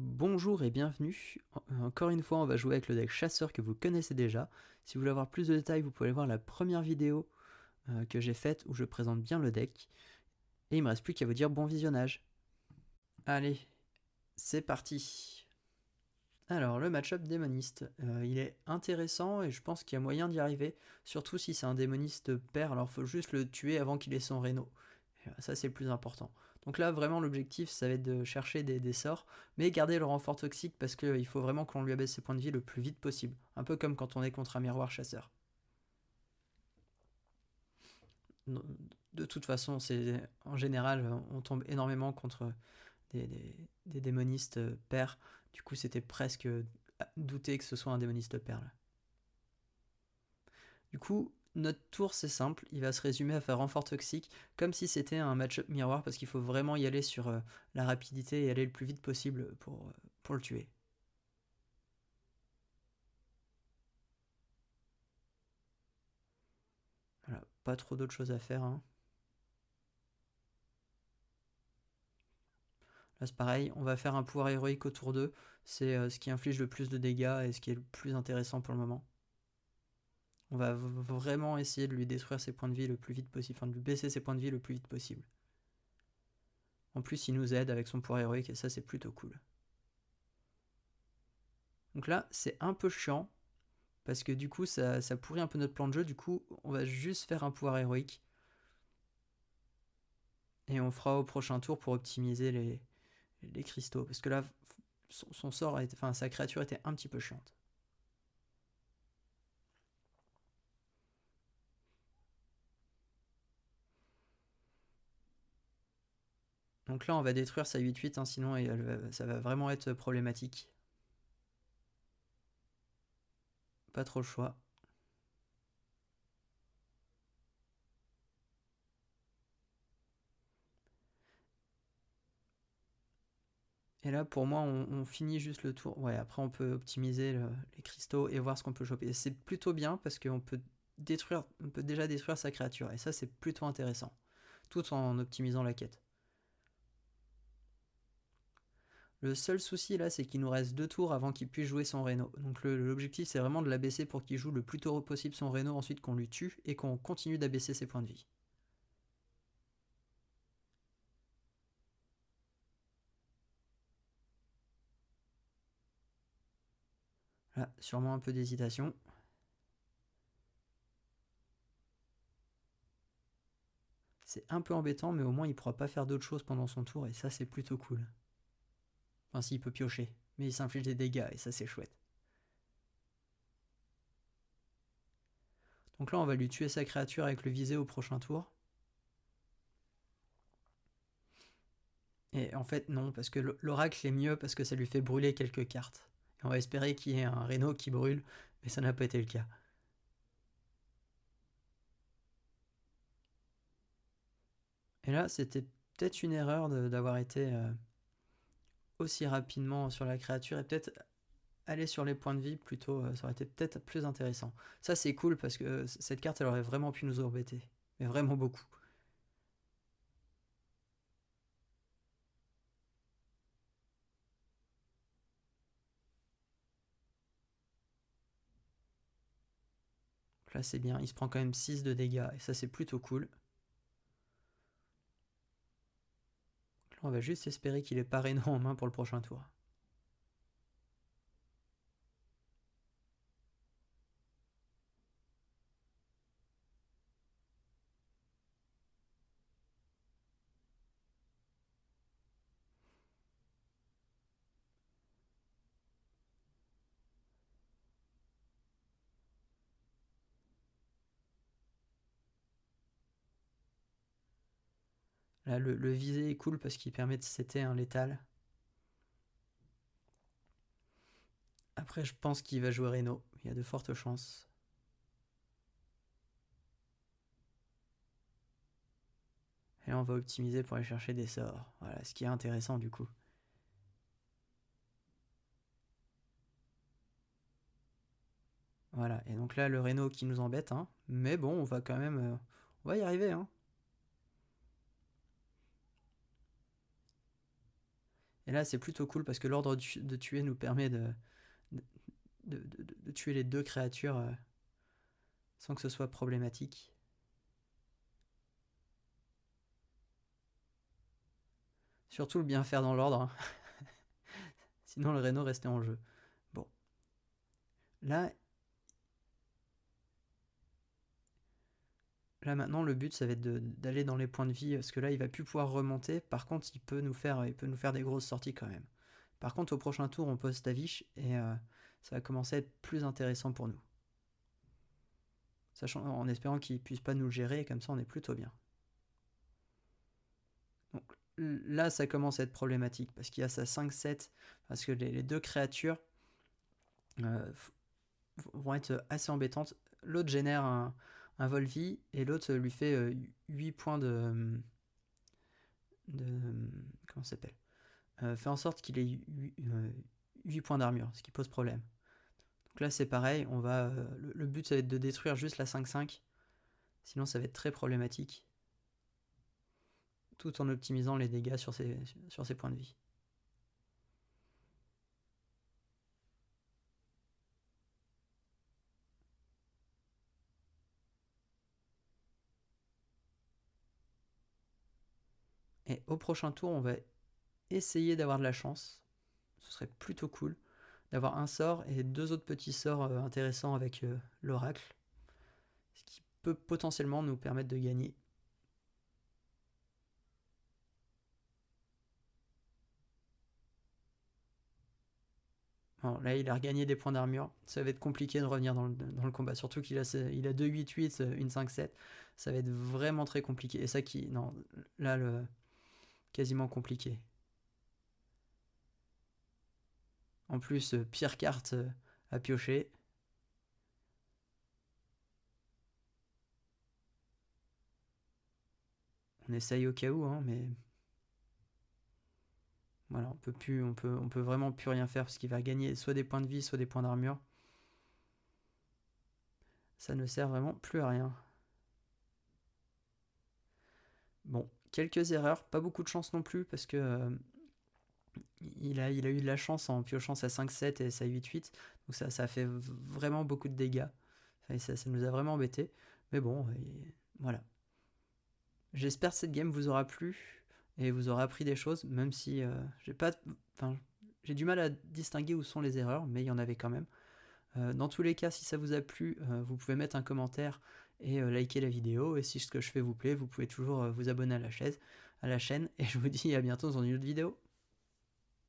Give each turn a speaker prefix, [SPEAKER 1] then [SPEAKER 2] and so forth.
[SPEAKER 1] Bonjour et bienvenue. Encore une fois, on va jouer avec le deck chasseur que vous connaissez déjà. Si vous voulez avoir plus de détails, vous pouvez aller voir la première vidéo que j'ai faite où je présente bien le deck. Et il me reste plus qu'à vous dire bon visionnage. Allez, c'est parti. Alors, le match-up démoniste, il est intéressant et je pense qu'il y a moyen d'y arriver, surtout si c'est un démoniste pair, alors il faut juste le tuer avant qu'il ait son Reno. Ça, c'est le plus important. Donc là, vraiment, l'objectif, ça va être de chercher des sorts, mais garder le renfort toxique parce qu'il faut vraiment qu'on lui abaisse ses points de vie le plus vite possible. Un peu comme quand on est contre un miroir chasseur. De toute façon, en général, on tombe énormément contre des démonistes pairs. Du coup, c'était presque douter que ce soit un démoniste pair. Là. Du coup, notre tour, c'est simple, il va se résumer à faire renfort toxique, comme si c'était un match-up miroir, parce qu'il faut vraiment y aller sur la rapidité et aller le plus vite possible pour le tuer. Voilà, pas trop d'autres choses à faire. Hein. Là, c'est pareil, on va faire un pouvoir héroïque autour d'eux, c'est ce qui inflige le plus de dégâts et ce qui est le plus intéressant pour le moment. On va vraiment essayer de lui détruire ses points de vie le plus vite possible, enfin de lui baisser ses points de vie le plus vite possible. En plus, il nous aide avec son pouvoir héroïque et ça, c'est plutôt cool. Donc là, c'est un peu chiant, parce que du coup, ça pourrit un peu notre plan de jeu. Du coup, on va juste faire un pouvoir héroïque. Et on fera au prochain tour pour optimiser les cristaux. Parce que là, son sort, enfin sa créature était un petit peu chiante. Donc là, on va détruire sa 8-8, hein, sinon ça va vraiment être problématique. Pas trop le choix. Et là, pour moi, on finit juste le tour. Ouais, après, on peut optimiser les cristaux et voir ce qu'on peut choper. Et c'est plutôt bien parce qu'on peut déjà détruire sa créature. Et ça, c'est plutôt intéressant. Tout en optimisant la quête. Le seul souci là, c'est qu'il nous reste 2 tours avant qu'il puisse jouer son Reno. Donc l'objectif, c'est vraiment de l'abaisser pour qu'il joue le plus tôt possible son Reno, ensuite qu'on lui tue et qu'on continue d'abaisser ses points de vie. Là, sûrement un peu d'hésitation. C'est un peu embêtant, mais au moins il pourra pas faire d'autres choses pendant son tour, et ça c'est plutôt cool. Enfin, s'il peut piocher, mais il s'inflige des dégâts, et ça c'est chouette. Donc là, on va lui tuer sa créature avec le visé au prochain tour. Et en fait, non, parce que l'oracle est mieux parce que ça lui fait brûler quelques cartes. Et on va espérer qu'il y ait un Reno qui brûle, mais ça n'a pas été le cas. Et là, c'était peut-être une erreur d'avoir été aussi rapidement sur la créature et peut-être aller sur les points de vie plutôt, ça aurait été peut-être plus intéressant. Ça, c'est cool parce que cette carte, elle aurait vraiment pu nous embêter. Mais vraiment beaucoup. Donc là, c'est bien. Il se prend quand même 6 de dégâts et ça, c'est plutôt cool. Donc là, on va juste espérer qu'il ait pas Reno en main pour le prochain tour. Là, le visé est cool parce qu'il permet de setter un létal. Après, je pense qu'il va jouer Reno. Il y a de fortes chances. Et là, on va optimiser pour aller chercher des sorts. Voilà, ce qui est intéressant du coup. Voilà, et donc là, le Reno qui nous embête, hein. Mais bon, on va quand même... on va y arriver, hein. Et là c'est plutôt cool parce que l'ordre de tuer nous permet de tuer les deux créatures sans que ce soit problématique. Surtout le bien faire dans l'ordre, hein. Sinon le Reno restait en jeu. Bon. Là maintenant le but ça va être d'aller dans les points de vie, parce que là il va plus pouvoir remonter. Par contre il peut nous faire des grosses sorties quand même. Par contre au prochain tour on pose Tavish et ça va commencer à être plus intéressant pour nous. Sachant, en espérant qu'il puisse pas nous le gérer, et comme ça on est plutôt bien. Donc là ça commence à être problématique parce qu'il y a sa 5-7, parce que les deux créatures vont être assez embêtantes. L'autre génère un Volvi et l'autre lui fait 8 points de comment ça s'appelle, fait en sorte qu'il ait 8 points d'armure, ce qui pose problème. Donc là c'est pareil, on va le but ça va être de détruire juste la 5-5, sinon ça va être très problématique, tout en optimisant les dégâts sur ses points de vie. Et au prochain tour, on va essayer d'avoir de la chance. Ce serait plutôt cool d'avoir un sort et deux autres petits sorts intéressants avec l'oracle, ce qui peut potentiellement nous permettre de gagner. Bon, là, il a regagné des points d'armure. Ça va être compliqué de revenir dans le combat. Surtout qu'il a 2-8-8, une 5-7. Ça va être vraiment très compliqué. Et ça qui... Non, là, quasiment compliqué. En plus, pire carte à piocher. On essaye au cas où, hein, mais... Voilà, on peut vraiment plus rien faire parce qu'il va gagner soit des points de vie, soit des points d'armure. Ça ne sert vraiment plus à rien. Bon, quelques erreurs, pas beaucoup de chance non plus parce que il a eu de la chance en piochant sa 5-7 et sa 8-8. Donc ça a fait vraiment beaucoup de dégâts. Enfin, ça nous a vraiment embêtés. Mais bon, voilà. J'espère que cette game vous aura plu et vous aura appris des choses, même si j'ai du mal à distinguer où sont les erreurs, mais il y en avait quand même. Dans tous les cas, si ça vous a plu, vous pouvez mettre un commentaire et liker la vidéo. Et si ce que je fais vous plaît, vous pouvez toujours vous abonner à la chaîne. Et je vous dis à bientôt dans une autre vidéo.